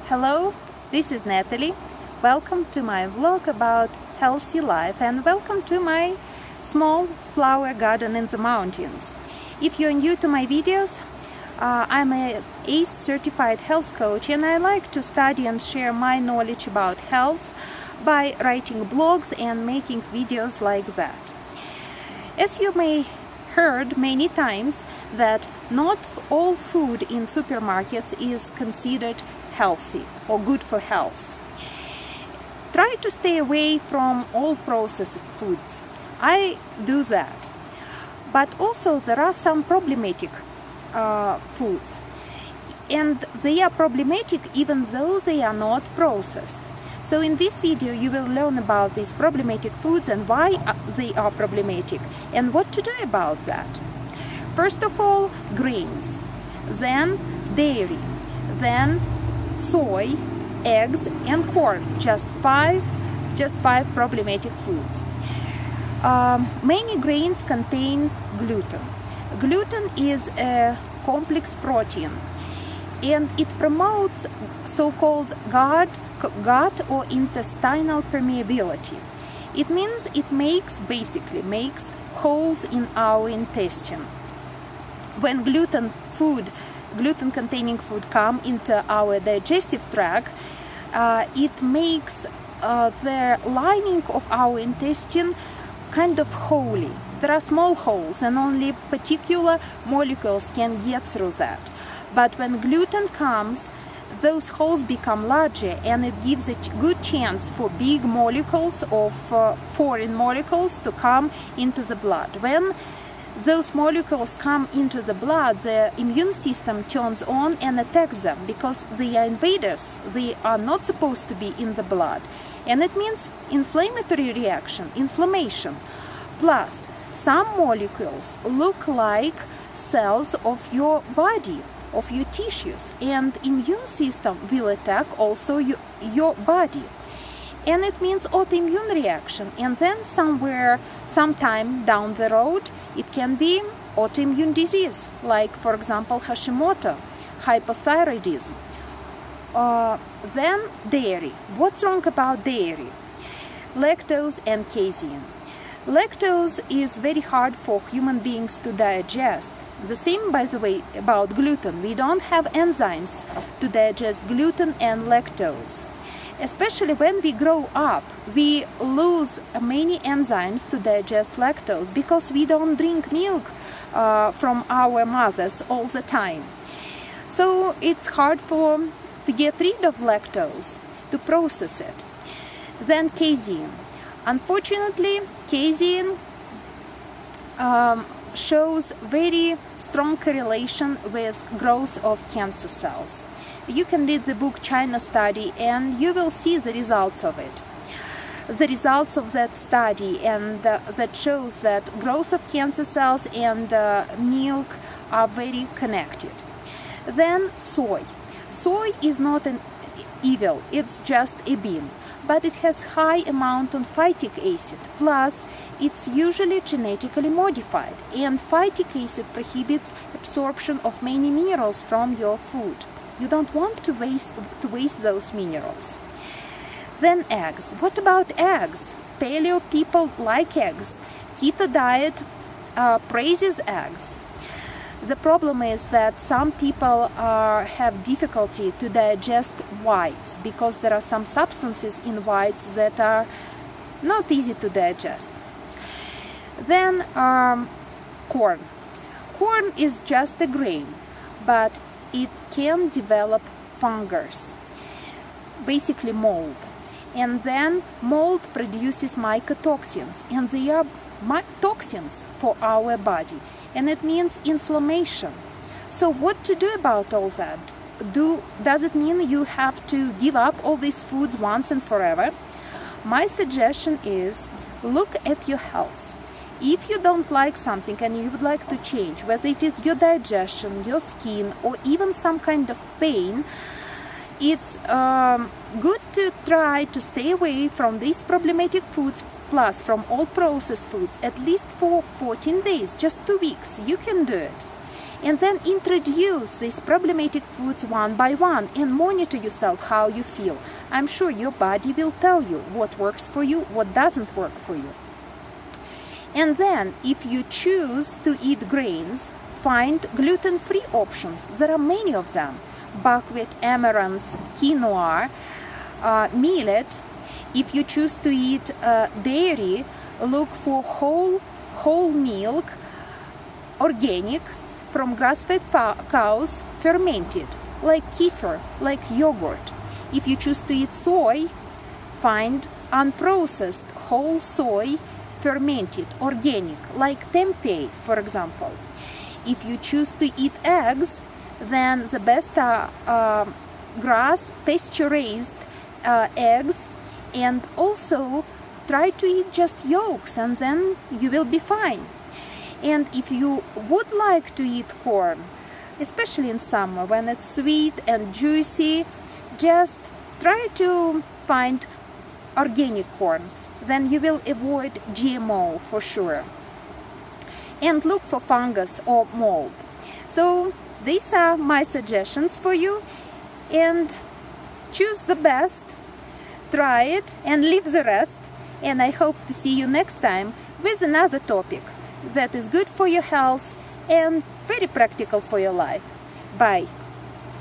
Hello, this is Natalie. Welcome to my vlog about healthy life and welcome to my small flower garden in the mountains. If you're new to my videos, I'm a ACE certified health coach and I like to study and share my knowledge about health by writing blogs and making videos like that. As you may heard many times that not all food in supermarkets is considered healthy or good for health. Try to stay away from all processed foods. I do that. But also there are some problematic foods, and they are problematic even though they are not processed. So in this video you will learn about these problematic foods and why they are problematic and what to do about that. First of all, grains, then dairy, then soy, eggs and corn. Just five problematic foods. Many grains contain gluten. Gluten is a complex protein and it promotes so-called gut or intestinal permeability. It means it basically makes holes in our intestine. When gluten-containing food come into our digestive tract, it makes the lining of our intestine kind of holey. There are small holes and only particular molecules can get through that. But when gluten comes, those holes become larger and it gives a good chance for big molecules of foreign molecules to come into the blood. When those molecules come into the blood, the immune system turns on and attacks them because they are invaders. They are not supposed to be in the blood. And it means inflammatory reaction, inflammation. Plus, some molecules look like cells of your body, of your tissues, and immune system will attack also your body. And it means autoimmune reaction, and then sometime down the road it can be autoimmune disease, like for example Hashimoto, hypothyroidism. Then dairy. What's wrong about dairy? Lactose and casein. Lactose is very hard for human beings to digest. The same, by the way, about gluten. We don't have enzymes to digest gluten and lactose. Especially when we grow up, we lose many enzymes to digest lactose because we don't drink milk from our mothers all the time. So it's hard to get rid of lactose, to process it. Then casein. Unfortunately, casein shows very strong correlation with growth of cancer cells. You can read the book China Study and you will see the results of it. The results of that study and that shows that growth of cancer cells and milk are very connected. Then soy. Soy is not an evil, it's just a bean. But it has high amount of phytic acid, plus it's usually genetically modified, and phytic acid prohibits absorption of many minerals from your food. You don't want to waste those minerals. Then eggs. What about eggs? Paleo people like eggs. Keto diet praises eggs. The problem is that some people have difficulty to digest whites because there are some substances in whites that are not easy to digest. Then corn. Corn is just a grain, but it can develop fungus, basically mold. And then mold produces mycotoxins, and they are toxins for our body. And it means inflammation. So what to do about all that? Does it mean you have to give up all these foods once and forever? My suggestion is look at your health. If you don't like something and you would like to change, whether it is your digestion, your skin, or even some kind of pain, it's good to try to stay away from these problematic foods, plus from all processed foods, at least for 14 days, just 2 weeks. You can do it. And then introduce these problematic foods one by one and monitor yourself how you feel. I'm sure your body will tell you what works for you, what doesn't work for you. And then, if you choose to eat grains, find gluten-free options. There are many of them. Buckwheat, amaranth, quinoa, millet. If you choose to eat dairy, look for whole milk, organic, from grass-fed cows, fermented, like kefir, like yogurt. If you choose to eat soy, find unprocessed whole soy, fermented, organic, like tempeh, for example. If you choose to eat eggs, then the best are grass pasture-raised eggs, and also try to eat just yolks, and then you will be fine. And if you would like to eat corn, especially in summer when it's sweet and juicy, just try to find organic corn. Then you will avoid GMO for sure. And look for fungus or mold. So these are my suggestions for you, and choose the best, try it and leave the rest. And I hope to see you next time with another topic that is good for your health and very practical for your life. Bye.